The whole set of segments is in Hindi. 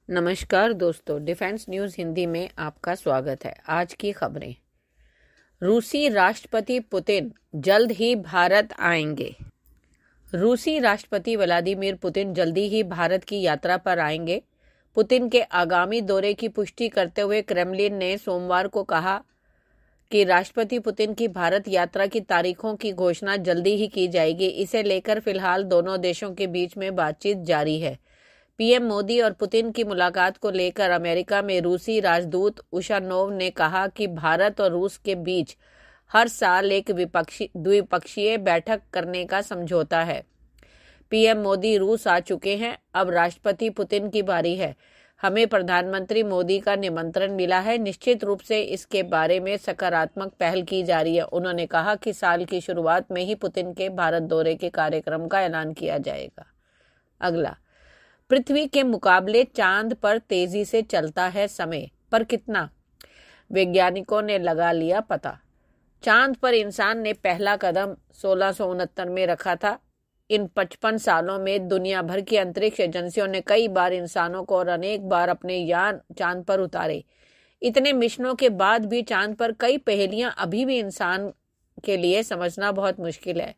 नमस्कार दोस्तों, डिफेंस न्यूज हिंदी में आपका स्वागत है। आज की खबरें। रूसी राष्ट्रपति पुतिन जल्द ही भारत आएंगे। रूसी राष्ट्रपति व्लादिमीर पुतिन जल्दी ही भारत की यात्रा पर आएंगे। पुतिन के आगामी दौरे की पुष्टि करते हुए क्रेमलिन ने सोमवार को कहा कि राष्ट्रपति पुतिन की भारत यात्रा की तारीखों की घोषणा जल्दी ही की जाएगी। इसे लेकर फिलहाल दोनों देशों के बीच में बातचीत जारी है। पीएम मोदी और पुतिन की मुलाकात को लेकर अमेरिका में रूसी राजदूत उशानोव ने कहा कि भारत और रूस के बीच हर साल एक द्विपक्षीय बैठक करने का समझौता है। पीएम मोदी रूस आ चुके हैं, अब राष्ट्रपति पुतिन की बारी है। हमें प्रधानमंत्री मोदी का निमंत्रण मिला है। निश्चित रूप से इसके बारे में सकारात्मक पहल की जा रही है। उन्होंने कहा कि साल की शुरुआत में ही पुतिन के भारत दौरे के कार्यक्रम का ऐलान किया जाएगा। अगला, पृथ्वी के मुकाबले चांद पर तेजी से चलता है समय, पर कितना? वैज्ञानिकों ने लगा लिया पता। चांद पर इंसान ने पहला कदम 1669 में रखा था। इन 55 सालों में दुनिया भर की अंतरिक्ष एजेंसियों ने कई बार इंसानों को और अनेक बार अपने यान चांद पर उतारे। इतने मिशनों के बाद भी चांद पर कई पहेलियां अभी भी इंसान के लिए समझना बहुत मुश्किल है,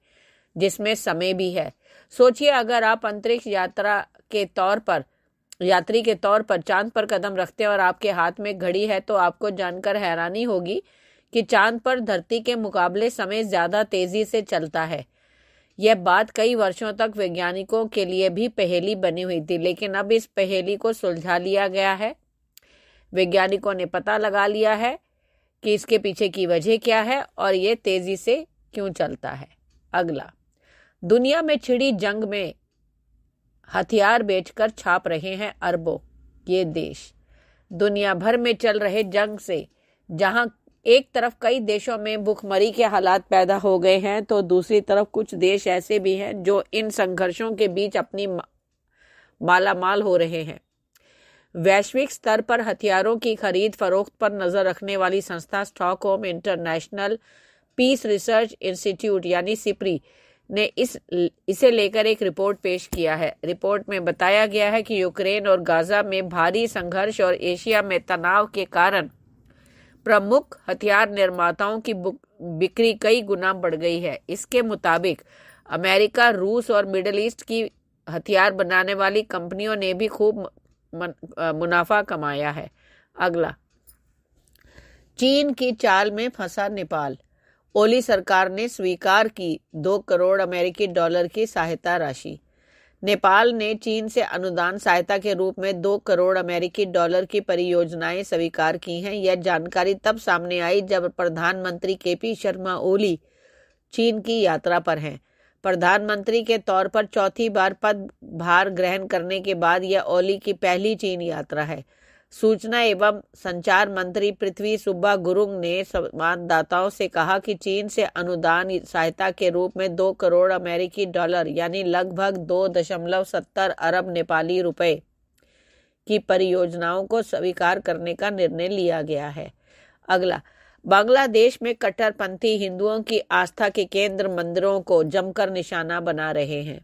जिसमें समय भी है। सोचिए, अगर आप अंतरिक्ष यात्री के तौर पर चांद पर कदम रखते हैं और आपके हाथ में घड़ी है, तो आपको जानकर हैरानी होगी कि चांद पर धरती के मुकाबले समय ज्यादा तेजी से चलता है। यह बात कई वर्षों तक वैज्ञानिकों के लिए भी पहेली बनी हुई थी, लेकिन अब इस पहेली को सुलझा लिया गया है। वैज्ञानिकों ने पता लगा लिया है कि इसके पीछे की वजह क्या है और ये तेजी से क्यों चलता है। अगला, दुनिया में छिड़ी जंग में हथियार बेचकर छाप रहे हैं अरबों ये देश। दुनिया भर में चल रहे जंग से जहां एक तरफ कई देशों में भुखमरी के हालात पैदा हो गए हैं, तो दूसरी तरफ कुछ देश ऐसे भी हैं जो इन संघर्षों के बीच अपनी मालामाल हो रहे हैं। वैश्विक स्तर पर हथियारों की खरीद फरोख्त पर नजर रखने वाली संस्था Stockholm International Peace Research Institute यानी सिप्री ने इसे लेकर एक रिपोर्ट पेश किया है। रिपोर्ट में बताया गया है कि यूक्रेन और गाजा में भारी संघर्ष और एशिया में तनाव के कारण प्रमुख हथियार निर्माताओं की बिक्री कई गुना बढ़ गई है। इसके मुताबिक अमेरिका, रूस और मिडिल ईस्ट की हथियार बनाने वाली कंपनियों ने भी खूब मुनाफा कमाया है। अगला, चीन की चाल में फंसा नेपाल। ओली सरकार ने स्वीकार की 2 करोड़ अमेरिकी डॉलर की सहायता राशि। नेपाल ने चीन से अनुदान सहायता के रूप में 2 करोड़ अमेरिकी डॉलर की परियोजनाएं स्वीकार की हैं। यह जानकारी तब सामने आई जब प्रधानमंत्री केपी शर्मा ओली चीन की यात्रा पर हैं। प्रधानमंत्री के तौर पर चौथी बार पदभार ग्रहण करने के बाद यह ओली की पहली चीन यात्रा है। सूचना एवं संचार मंत्री पृथ्वी सुब्बा गुरुंग ने संवाददाताओं से कहा कि चीन से अनुदान सहायता के रूप में 2 करोड़ अमेरिकी डॉलर यानी लगभग 2.70 अरब नेपाली रुपए की परियोजनाओं को स्वीकार करने का निर्णय लिया गया है। अगला, बांग्लादेश में कट्टरपंथी हिंदुओं की आस्था के केंद्र मंदिरों को जमकर निशाना बना रहे हैं।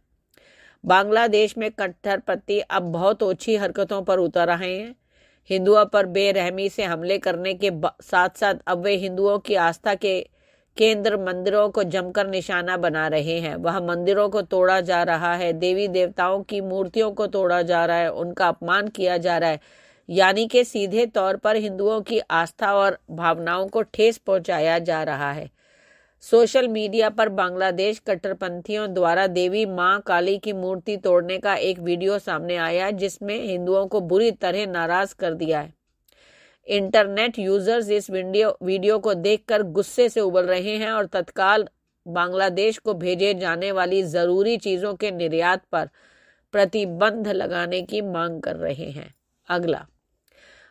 बांग्लादेश में कट्टरपंथी अब बहुत ओछी हरकतों पर उतर रहे हैं। हिंदुओं पर बेरहमी से हमले करने के साथ साथ अब वे हिंदुओं की आस्था के केंद्र मंदिरों को जमकर निशाना बना रहे हैं। वह मंदिरों को तोड़ा जा रहा है, देवी देवताओं की मूर्तियों को तोड़ा जा रहा है, उनका अपमान किया जा रहा है, यानी कि सीधे तौर पर हिंदुओं की आस्था और भावनाओं को ठेस पहुंचाया जा रहा है। सोशल मीडिया पर बांग्लादेश कट्टरपंथियों द्वारा देवी मां काली की मूर्ति तोड़ने का एक वीडियो सामने आया, जिसमें हिंदुओं को बुरी तरह नाराज कर दिया है। इंटरनेट यूजर्स इस वीडियो को देखकर गुस्से से उबल रहे हैं और तत्काल बांग्लादेश को भेजे जाने वाली जरूरी चीजों के निर्यात पर प्रतिबंध लगाने की मांग कर रहे हैं। अगला,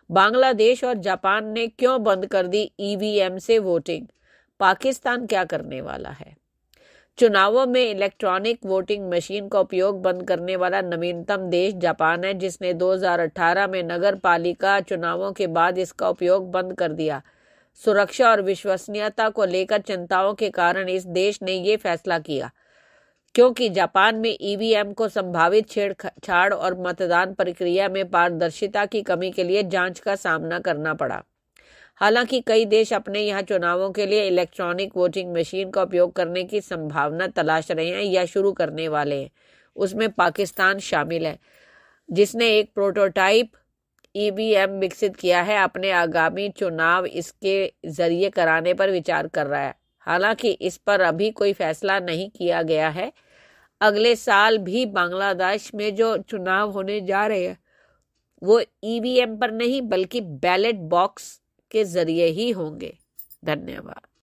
बांग्लादेश और जापान ने क्यों बंद कर दी ईवीएम से वोटिंग? पाकिस्तान क्या करने वाला है? चुनावों में इलेक्ट्रॉनिक वोटिंग मशीन का उपयोग बंद करने वाला नवीनतम देश जापान है, जिसने 2018 में नगर पालिका चुनावों के बाद इसका उपयोग बंद कर दिया। सुरक्षा और विश्वसनीयता को लेकर चिंताओं के कारण इस देश ने ये फैसला किया। क्योंकि जापान में ईवीएम को संभावित छेड़छाड़ और मतदान प्रक्रिया में पारदर्शिता की कमी के लिए जांच का सामना करना पड़ा। हालांकि कई देश अपने यहाँ चुनावों के लिए इलेक्ट्रॉनिक वोटिंग मशीन का उपयोग करने की संभावना तलाश रहे हैं या शुरू करने वाले हैं। उसमें पाकिस्तान शामिल है, जिसने एक प्रोटोटाइप ईवीएम विकसित किया है। अपने आगामी चुनाव इसके जरिए कराने पर विचार कर रहा है। हालांकि इस पर अभी कोई फैसला नहीं किया गया है। अगले साल भी बांग्लादेश में जो चुनाव होने जा रहे हैं वो ईवीएम पर नहीं बल्कि बैलेट बॉक्स के जरिए ही होंगे। धन्यवाद।